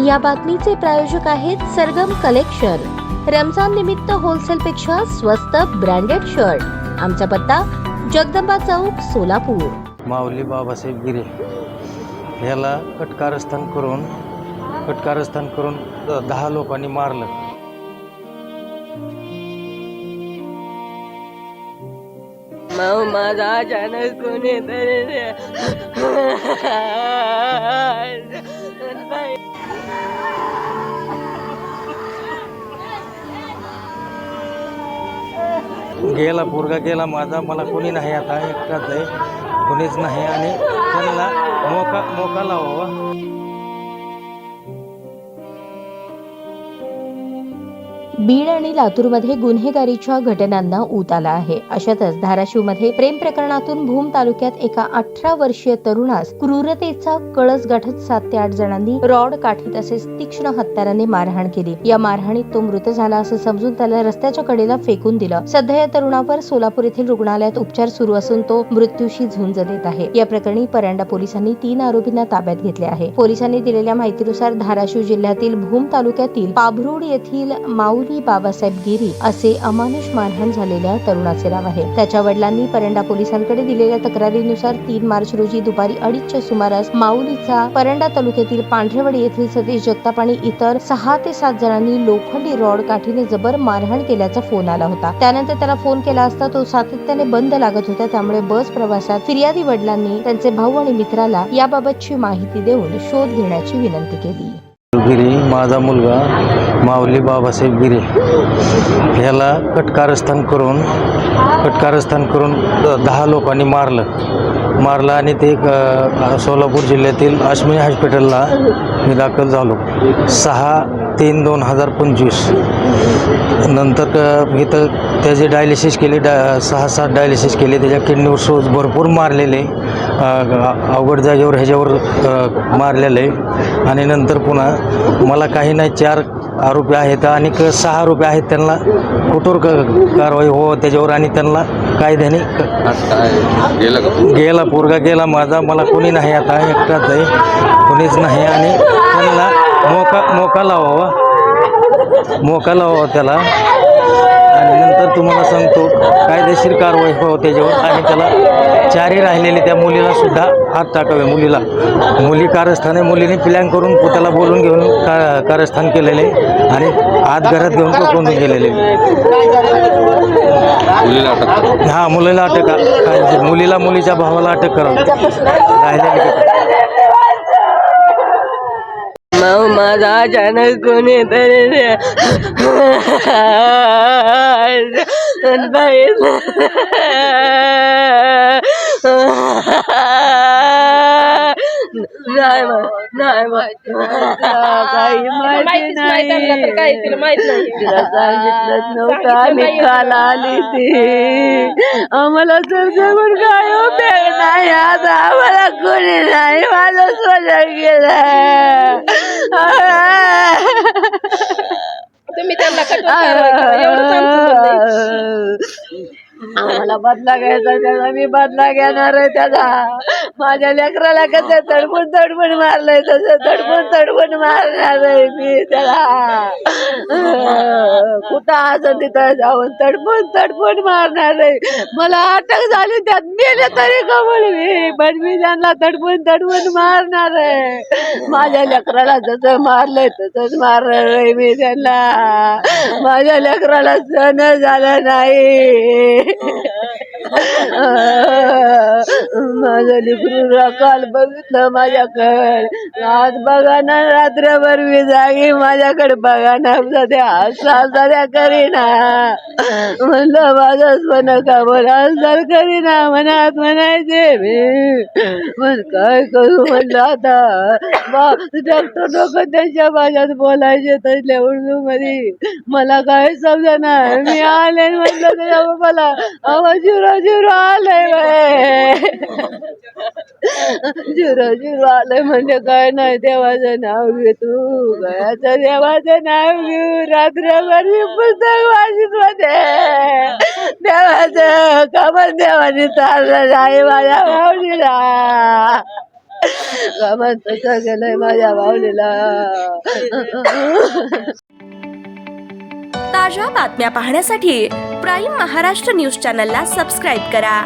या बातमीचे प्रायोजक आहेत सरगम कलेक्शन। रमजान निमित्त होलसेल पेक्षा स्वस्त ब्रँडेड शर्ट। आमचा पत्ता जगदंबा चौक, सोलापूर। माऊली बाबासाहेब गिरे याला कटकारस्थान करून 10 लोकांनी मारलं। माझा अचानक कोणी तरी गेला पोरगा गेला माझा, मला कोणी नाही, आता एकटाच आहे, कोणीच नाही आणि त्यांना मोका लावावा। बीड आणि लातूरमध्ये गुन्हेगारीच्या घटनांना ऊत आला आहे। अशातच धाराशिवमध्ये प्रेम प्रकरणातून भूम तालुक्यात एका 18 वर्षीय तरुणास क्रूरतेचा कळस गाठत 7 ते 8 जणांनी रॉड, काठी तसेच तीक्ष्ण हत्याराने मारहाण केली। या मारहाणीत तो मृत झाला असं समजून त्याला रस्त्याच्या कडेला फेकून दिलं। सध्या या तरुणावर सोलापूर येथील रुग्णालयात उपचार सुरू असून तो मृत्यूशी झुंज देत आहे। या प्रकरणी परंडा पोलिसांनी 3 आरोपींना ताब्यात घेतले आहे। पोलिसांनी दिलेल्या माहितीनुसार धाराशिव जिल्ह्यातील भूम तालुक्यातील पाभरोड येथील माऊली बाबासाहेब गिरी असे अमानुष मारहाण झालेल्या तरुणाचे नाव आहे। त्याच्या वडिलांनी परंडा पोलिसांकडे दिलेल्या तक्रारीनुसार 3 मार्च रोजी दुपारी 2:30च्या सुमारास माऊलीचा परंडा तालुक्यातील पांढरेवाडी येथील सतीश जगताप आणि इतर 6 ते 7 जणांनी लोखंडी रॉड, काठीने जबर मारहाण केल्याचा फोन आला होता। त्यानंतर त्याला फोन केला असता तो सातत्याने बंद लागत होता। त्यामुळे बस प्रवासात फिर्यादी वडिलांनी त्यांचे भाऊ आणि मित्राला याबाबतची माहिती देऊन शोध घेण्याची विनंती केली। गिरी माझा मुलगा माऊली बाबासाहेब गिरे याला कटकारस्थान करून 10 लोकांनी मारलं आणि ते सोलापूर जिल्ह्यातील अश्विनी हॉस्पिटलला मी दाखल झालो 6/3/2025। नंतर इथं त्याचे डायलिसिस केले, 6-7 डायलिसिस केले। त्याच्या किडनीवर सोज भरपूर मारलेले, अवघड जागेवर ह्याच्यावर मारलेले आणि नंतर पुन्हा मला काही नाही 4 आरोपी आहेत आणि 6 आरोपी आहेत, त्यांना कठोर कारवाई हो त्याच्यावर आणि त्यांना कायद्याने गेला पोरगा गेला माझा, मला कोणी नाही, आता एकटाच आहे, कोणीच नाही आणि त्यांना मोका लावावा त्याला आणि नंतर तुम्हाला सांगतो कायदेशीर कारवाई हो त्याच्यावर आणि त्याला 4 राहिलेले त्या मुलीला सुद्धा हात टाकावे। मुली कारस्थाने मुलीने प्लॅन करून त्याला बोलून घेऊन कारस्थान केलेले आणि आत घरात घेऊन कोंडून गेलेले। हा, मुलीला अटक, मुलीच्या भावाला अटक करावं राहिलेले। माझा अचानक कोणी तरी नाही तिला सांगितलं नव्हतं आणि काल आली ती, आम्हाला तर जवळ काय उपयोग नाही, आता आम्हाला कोणी नाही, मला सोडून गेलं। तुम्ही त्यांना आम्हाला बदला घ्यायचा, त्याचा मी बदला घेणार आहे त्याचा। माझ्या लेकराला कसं तडपून मारलंय तसं तडपून मारणार आहे मी त्याला। कुठं असं तिथं जाऊन तडपून मारणार आहे। मला अटक झाली त्यात मेले तरी कबूल मी, पण मी त्यांना तडपून मारणार आहे। माझ्या लेकराला जसं मारलंय तसंच मारणार आहे मी त्यांना। माझ्या लेकराला सहन झालं नाही। माझं लेकरू काल बघितलं माझ्याकडे, आज बघा ना, रात्रभर मी जागी, माझ्याकडे बघा ना, सध्या करीना म्हणलं माझं सोनं का हालचाल करीना मनात म्हणायचे मी, पण काय करू म्हणलं आता। डॉक्टर लोक त्यांच्या भाषेत बोलायचे तसल्या उर्दू मध्ये, मला काय समजना। मी आले म्हटलं त्याच्या बाबाला, आवाज झिरो आलंय, झिरो आलंय म्हणजे काय नाही, देवाचं नाव घे तू, गयाचं देवाचं नाव घेऊ, रात्रभर मी पुस्तक वाचित होते देवाचं, कमल देवाने चाललं नाही माझ्या माऊलीला। कामात तसं केलंय माझ्या माऊलीला. ताज्या बातम्या पाहण्यासाठी प्राईम महाराष्ट्र न्यूज चॅनलला सबस्क्राईब करा.